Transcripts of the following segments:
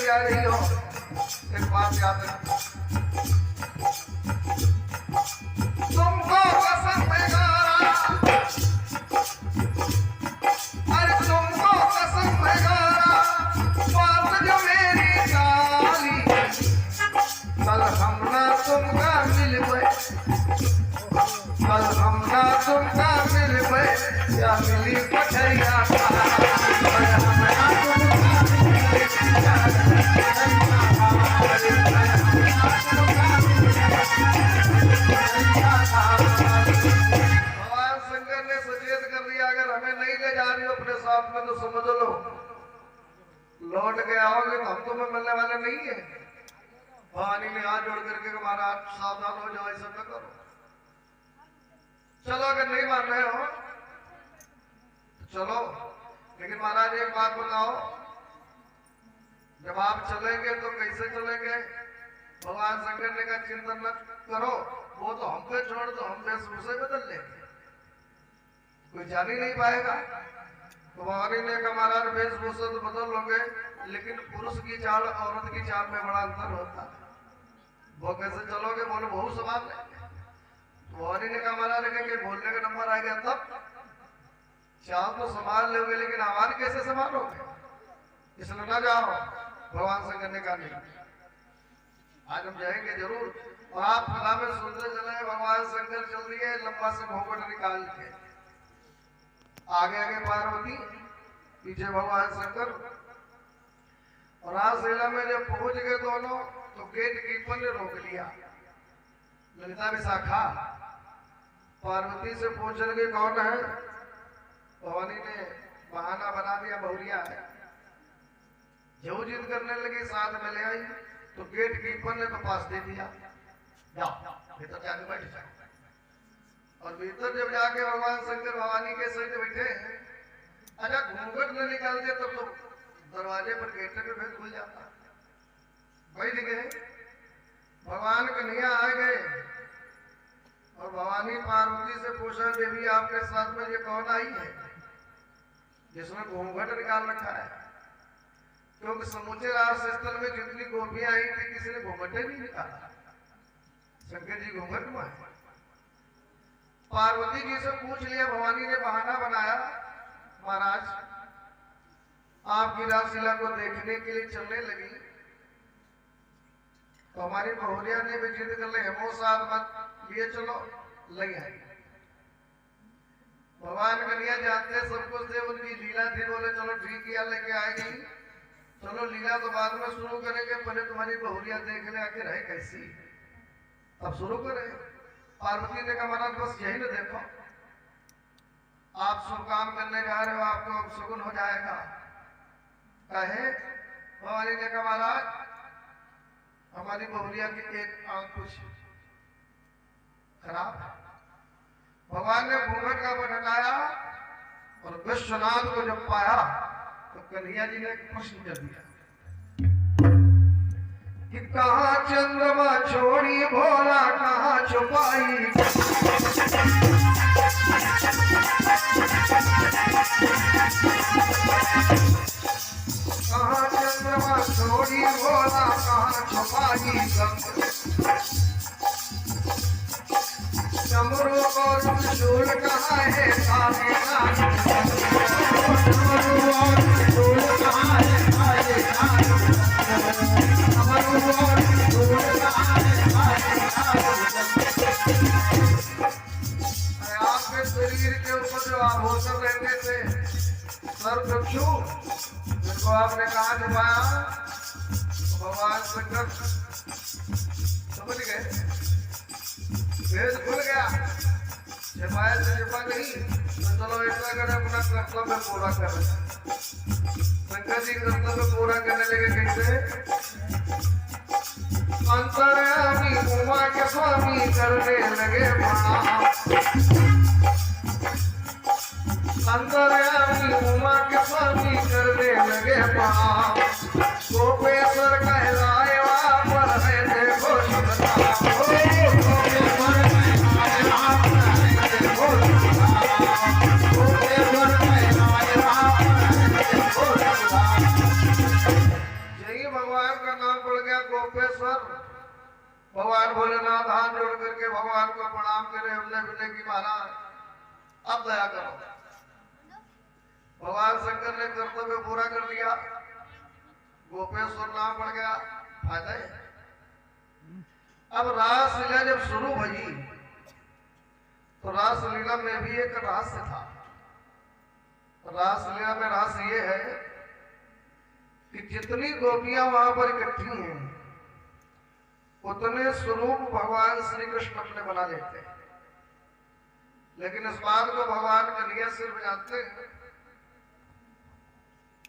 आ रही हो, एक बात याद रखो, तुमको कसम बेगारा, अरे तुमको कसम बेगारा, बात जो मेरी काली, कल हम ना तुमका मिलवे, कल हम ना तुमका मिलवे, या मिली पठैया में तो समझ लो लौट के आओगे तो हम तुम्हें मिलने वाले नहीं है। भवानी ने हाथ जोड़ करके महाराज सावधान हो जाओ, ऐसा न करो। चलो अगर नहीं मान रहे हो तो चलो, लेकिन महाराज एक बात बताओ, जब आप चलेंगे तो कैसे चलेंगे? भगवान शंकर ने कहा चिंतन न करो, वो तो हम पे छोड़ दो, हम वेशभूषा बदल लेंगे, कोई जान ही नहीं पाएगा। तो भवानी ने कहा महाराज वेशभूषा तो बदल लोगे, लेकिन पुरुष की चाल औरत की चाल में बड़ा अंतर होता है, वो कैसे चलोगे? बोले बहुत सवाल है। तो भवानी ने कहा महाराज के बोलने का नंबर आ गया तब चाल तो संभाल लोगे, लेकिन आवाज कैसे संभालोगे? इसलिए ना जाओ। भगवान शंकर ने कहा नहीं, आज हम जाएंगे जरूर। और आप कला में सुनते चले, भगवान शंकर चल दिए लंबा से घूंघट निकाल के, आगे आगे पार्वती, पीछे भगवान शंकर। और रासलीला में जब पहुंच गए दोनों तो गेट कीपर ने रोक लिया। ललिता विशाखा पार्वती से पूछ रही कौन है? भवानी ने बहाना बना दिया बहुरिया है। जो जिद करने लगी साथ में ले आई तो गेट कीपर ने तो पास दे दिया, जाओ भीतर जाके बैठ जाओ। और भीतर जब जाके भगवान शंकर भवानी के सहित बैठे, अच्छा घूंघट न निकालते तब तो दरवाजे पर गेट पे भेद खुल जाता। बैठ गए, भगवान कन्हैया आ गए और भवानी पार्वती से पूछा देवी आपके साथ में ये कौन आई है जिसने घूंघट निकाल रखा है? क्योंकि समूचे रास स्थल में जितनी गोपियां आई थी किसी ने घूंघट नहीं निकाला, शंकर जी घूंघट में है। पार्वती जी से पूछ लिया, भवानी ने बहाना बनाया महाराज आपकी रासलीला को देखने के लिए चलने लगी, तो हमारी बहुरिया ने भी जिद कर ले हमो साथ मत लिए चलो, ले आई। भगवान कन्हैया जानते सब कुछ थे, उनकी लीला थी, बोले चलो ठीक किया लेके आएगी, चलो लीला तो बाद में शुरू करेंगे, पहले तुम्हारी बहुरिया देखने आके रहे कैसी, तब शुरू करें। पार्वती ने कहा महाराज बस यही न देखो, आप शुभ काम करने जा रहे हो, आपको अब सुगुन हो जाएगा। कहे भवानी ने कहा महाराज हमारी बहुरिया की एक आंख कुछ खराब है। भगवान ने घूंघट का हटाया और विश्वनाथ को जब पाया तो कन्हैया जी ने प्रश्न कर दिया कि कहाँ चंद्रमा छोड़ी भोला कहाँ छुपाई, कहाँ चंद्रमा छोड़ी भोला कहाँ छुपाई, चमरू और त्रिशूल कहाँ है काले काले, चमरू और त्रिशूल कहाँ है काले काले, चमरू और त्रिशूल कहाँ है काले काले। आपके शरीर के ऊपर जो आभूषण रहते थे सर्वचक्षु, जिनको आपने कहा छुपाया, भगवान शंकर समझ गए, भेद खुल गया। छिपाया से छिपा नहीं, तो चलो ऐसा करें अपना कर्तव्य पूरा करें। शंकर जी कर्तव्य पूरा करने लगे कैसे? अंतर्यामी उमा के स्वामी करने लगे प्रणाम, अंतर्यामी उमा के स्वामी करने लगे प्रणाम, गोपेश्वर कहलाए वहाँ पर है देखो शिवधाम, भगवान का नाम पड़ गया गोपेश्वर। भगवान भोलेनाथ हाथ जोड़ करके भगवान को प्रणाम करे, हमने बोले कि महाराज अब दया करो। भगवान शंकर ने कर्तव्य पूरा कर दिया, गोपेश्वर नाम पड़ गया, फायदा है। अब रासलीला जब शुरू हुई तो रासलीला में भी एक रहस्य था। रासलीला में रहस्य ये है कि जितनी गोपियां वहां पर इकट्ठी हैं उतने स्वरूप भगवान श्री कृष्ण अपने बना लेते हैं, लेकिन इस बात को भगवान कन्हैया सिर्फ जानते हैं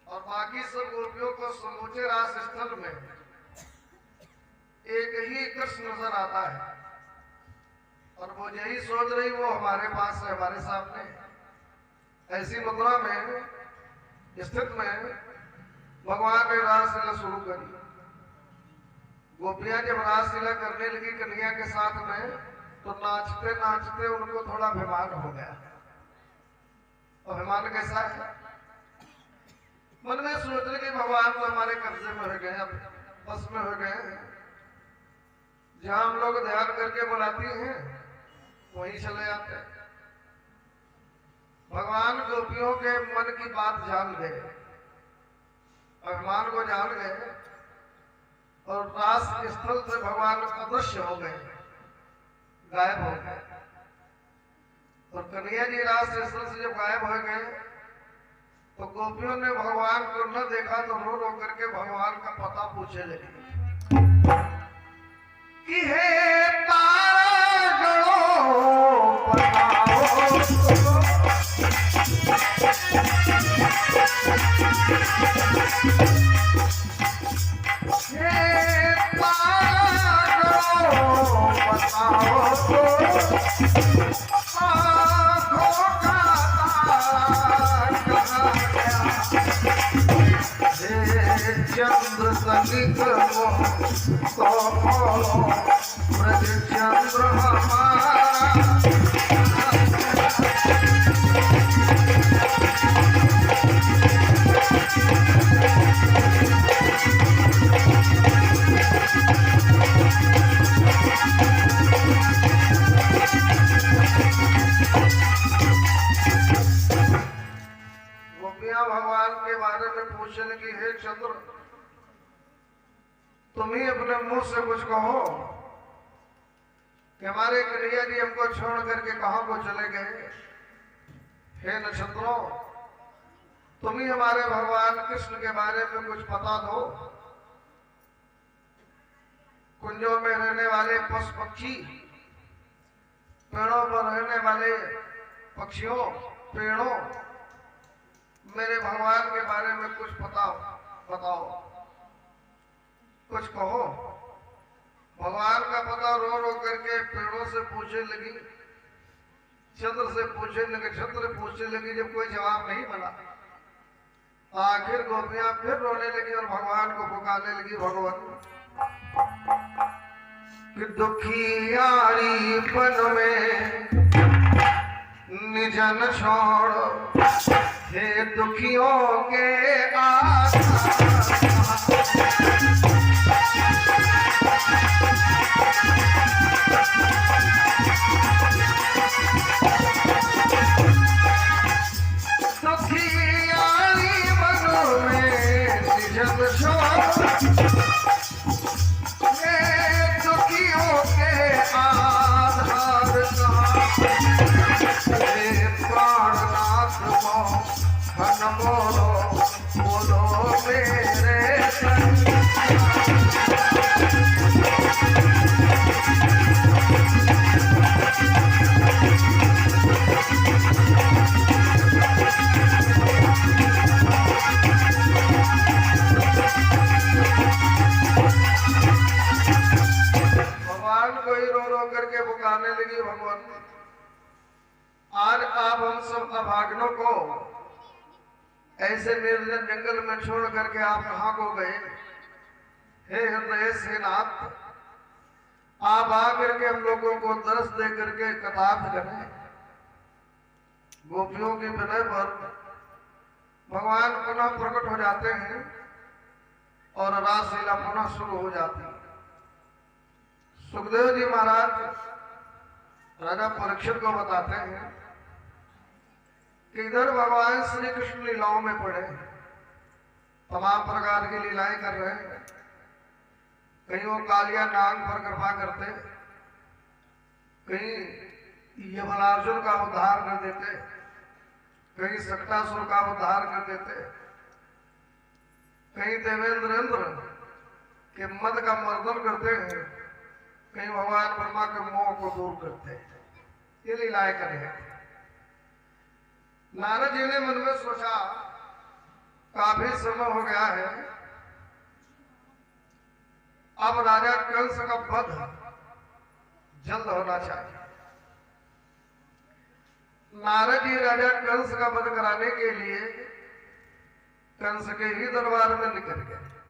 और बाकी सब गोपियों को समूचे रास स्थल में एक ही कृष्ण नजर आता है और वो यही सोच रही वो हमारे पास है, हमारे सामने। ऐसी मुद्रा में स्थित में भगवान ने रासलीला शुरू करी। गोपियां जब रासलीला करने लगी कन्हैया के साथ में तो नाचते नाचते उनको थोड़ा अभिमान हो गया। अभिमान कैसा है? मन में सोच रहे कि भगवान तो हमारे कब्जे में हो गए, अब बस में हो गए, जहां हम लोग ध्यान करके बुलाती हैं वहीं चले जाते हैं। भगवान गोपियों के मन की बात जान गए, अभिमान को जान गए और रास स्थल से भगवान अदृश्य हो गए, गायब हो गए। और कन्हैया जी रास स्थल से जब गायब हो गए तो गोपियों ने भगवान को न देखा तो रो रो करके भगवान का पता पूछे लगी कि हे तारा गणों बताओ, हे तारा गणों बताओ, आँखों का तारा कहाँ गया, चंद्र तनिक तो बोलो ब्रज चंद्र हमारा। गोपियां भगवान के बारे में पूछने की, हे चंद्र तुम ही अपने मुंह से कुछ कहो कि हमारे कन्हैया जी हमको छोड़ करके कहां को चले गए। हे नक्षत्रों तुम ही हमारे भगवान कृष्ण के बारे में कुछ पता दो। कुंजों में रहने वाले पशु पक्षी, पेड़ों पर रहने वाले पक्षियों, पेड़ों, मेरे भगवान के बारे में कुछ बताओ, कुछ कहो। भगवान का पता रो रो करके पेड़ों से पूछने लगी, चंद्र से पूछने लगे, चंद्र पूछने लगी। जब कोई जवाब नहीं मिला आखिर गोपियां फिर रोने लगी और भगवान को पुकारने लगी, भगवान कि दुखियारी बन में निजन छोड़, हे दुखियों के आशा। दुखियारी बन में निजन छोड़, हे दुखियों के आधार हे प्राणनाथ मोहन मोरो बोलो मेरे भगवान को ही रो रो करके पुकारने लगी। भगवान आज आप हम सब अभागनों को ऐसे निर्जन जंगल में छोड़ करके आप कहां को गए। हे हृदय से नाथ आप आकर के हम लोगों को दर्श दे करके कटाक्ष करें। गोपियों के विनय पर भगवान पुनः प्रकट हो जाते हैं और रासलीला पुनः शुरू हो जाती। सुखदेव जी महाराज राजा परीक्षित को बताते हैं कि इधर भगवान श्री कृष्ण लीलाओं में पड़े, तमाम प्रकार की लीलाएं कर रहे हैं। कहीं वो कालिया नाग पर कृपा करते, कहीं यमलार्जुन का उद्धार कर देते, कहीं सक्टासुर का उद्धार कर देते, कहीं देवेंद्र इंद्र के मद का मर्दन करते हैं, कहीं भगवान ब्रह्मा के मोह को दूर करते हैं। ये लीलाएं कर रहे थे। नारद जी ने मन में सोचा काफी समय हो गया है, अब राजा कंस का वध जल्द होना चाहिए। नारद जी राजा कंस का वध कराने के लिए कंस के ही दरबार में निकल गए।